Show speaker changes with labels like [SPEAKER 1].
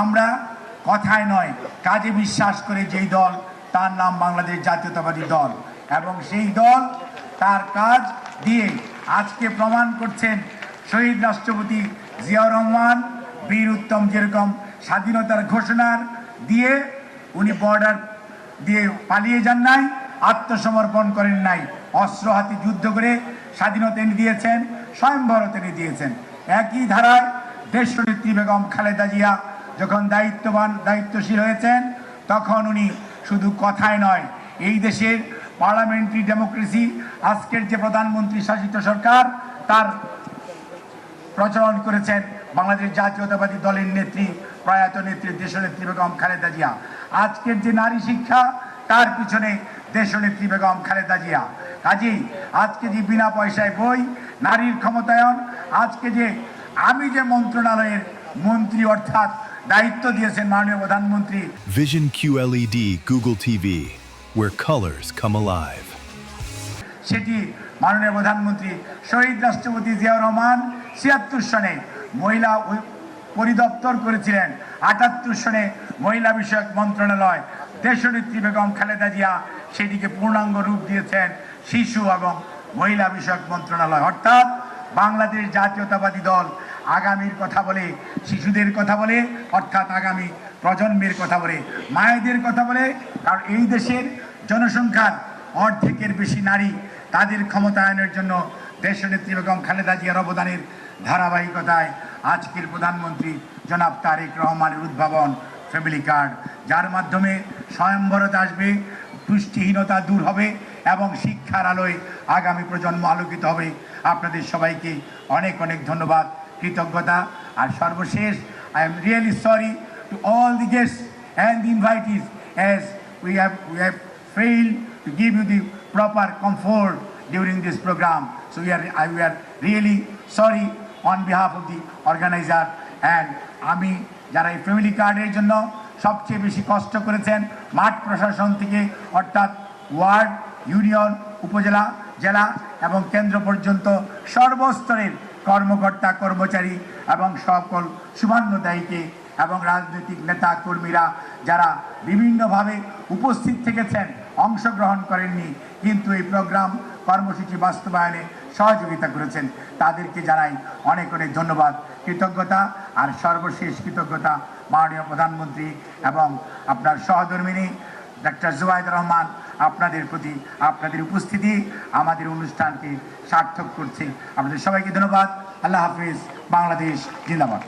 [SPEAKER 1] আমরা কথায় নয় কাজে বিশ্বাস করে যেই দল তার নাম বাংলাদেশ জাতীয়তাবাদী দল, এবং সেই দল তার কাজ দিয়ে আজকে প্রমাণ করছেন। শহীদ রাষ্ট্রপতি জিয়াউর রহমান বীর উত্তম যেরকম স্বাধীনতার ঘোষণার দিয়ে উনি বর্ডার দিয়ে পালিয়ে যান নাই, আত্মসমর্পণ করেন নাই, অস্ত্র হাতে যুদ্ধ করে স্বাধীনতা এনে দিয়েছেন, স্বয়ংবরত এনে দিয়েছেন। একই ধারায় দেশনেত্রী বেগম খালেদা জিয়া যখন দায়িত্বশীল হয়েছেন তখন উনি শুধু কথায় নয়, এই দেশের পার্লামেন্টারি ডেমোক্রেসি আজকের যে প্রধানমন্ত্রী শাসিত সরকার তার প্রচলন করেছেন বাংলাদেশ জাতীয়তাবাদী দলের নেত্রী প্রয়াত নেত্রী দেশনেত্রী বেগম খালেদা জিয়া। আজকের যে নারী শিক্ষা তার পিছনে দেশনেত্রী বেগম খালেদা জিয়া। কাজেই আজকে যে বিনা পয়সায় বই, নারীর ক্ষমতায়ন, আজকে যে আমি যে মন্ত্রণালয়ের মন্ত্রী অর্থাৎ দায়িত্ব দিয়েছেন মাননীয় প্রধানমন্ত্রী,
[SPEAKER 2] Vision QLED Google TV, where colors come alive.
[SPEAKER 1] সেটি মাননীয় প্রধানমন্ত্রী শহীদ রাষ্ট্রপতি জিয়াউর রহমান ৭৬ সনে মহিলা পরিদপ্তর করেছিলেন, ৭৮ সনে মহিলা বিষয়ক মন্ত্রণালয়, দেশনেত্রী বেগম খালেদা জিয়া সেটিকে পূর্ণাঙ্গ রূপ দিয়েছেন শিশু এবং মহিলা বিষয়ক মন্ত্রণালয়। অর্থাৎ বাংলাদেশ জাতীয়তাবাদী দল আগামীর কথা বলে, শিশুদের কথা বলে, অর্থাৎ আগামী প্রজন্মের কথা বলে, মায়েদের কথা বলে। কারণ এই দেশের জনসংখ্যার অর্ধেকের বেশি নারী, তাদের ক্ষমতায়নের জন্য দেশনেত্রী বেগম খালেদা জিয়ার অবদানের ধারাবাহিকতায় আজকের প্রধানমন্ত্রী জনাব তারেক রহমানের উদ্ভাবন ফ্যামিলি কার্ড, যার মাধ্যমে স্বয়ংবরতা আসবে, পুষ্টিহীনতা দূর হবে এবং শিক্ষার আলোয় আগামী প্রজন্ম আলোকিত হবে। আপনাদের সবাইকে অনেক অনেক ধন্যবাদ, কৃতজ্ঞতা। আর সর্বশেষ, I am really sorry to all the guests and the invitees as we have failed to give you the proper comfort during this program. So we are really sorry on behalf of the organizer. And আমি যারা এই family কার্ডের জন্য সবচেয়ে বেশি কষ্ট করেছেন মাঠ প্রশাসন থেকে, অর্থাৎ ওয়ার্ড, ইউনিয়ন, উপজেলা, জেলা এবং কেন্দ্র পর্যন্ত সর্বস্তরের কর্মকর্তা কর্মচারী এবং সকল শুভান্নদায়ীকে এবং রাজনৈতিক নেতা কর্মীরা যারা বিভিন্নভাবে উপস্থিত থেকেছেন, অংশগ্রহণ করেননি কিন্তু এই প্রোগ্রাম কর্মসূচি বাস্তবায়নে সহযোগিতা করেছেন, তাদেরকে জানাই অনেক অনেক ধন্যবাদ, কৃতজ্ঞতা। আর সর্বশেষ কৃতজ্ঞতা মাননীয় প্রধানমন্ত্রী এবং আপনার সহধর্মিনী ডক্টর জুবাইদুর রহমান, আপনাদের প্রতি আপনাদের উপস্থিতি আমাদের অনুষ্ঠানকে সার্থক করছে। আপনাদের সবাইকে ধন্যবাদ। আল্লাহ হাফিজ। বাংলাদেশ জিন্দাবাদ।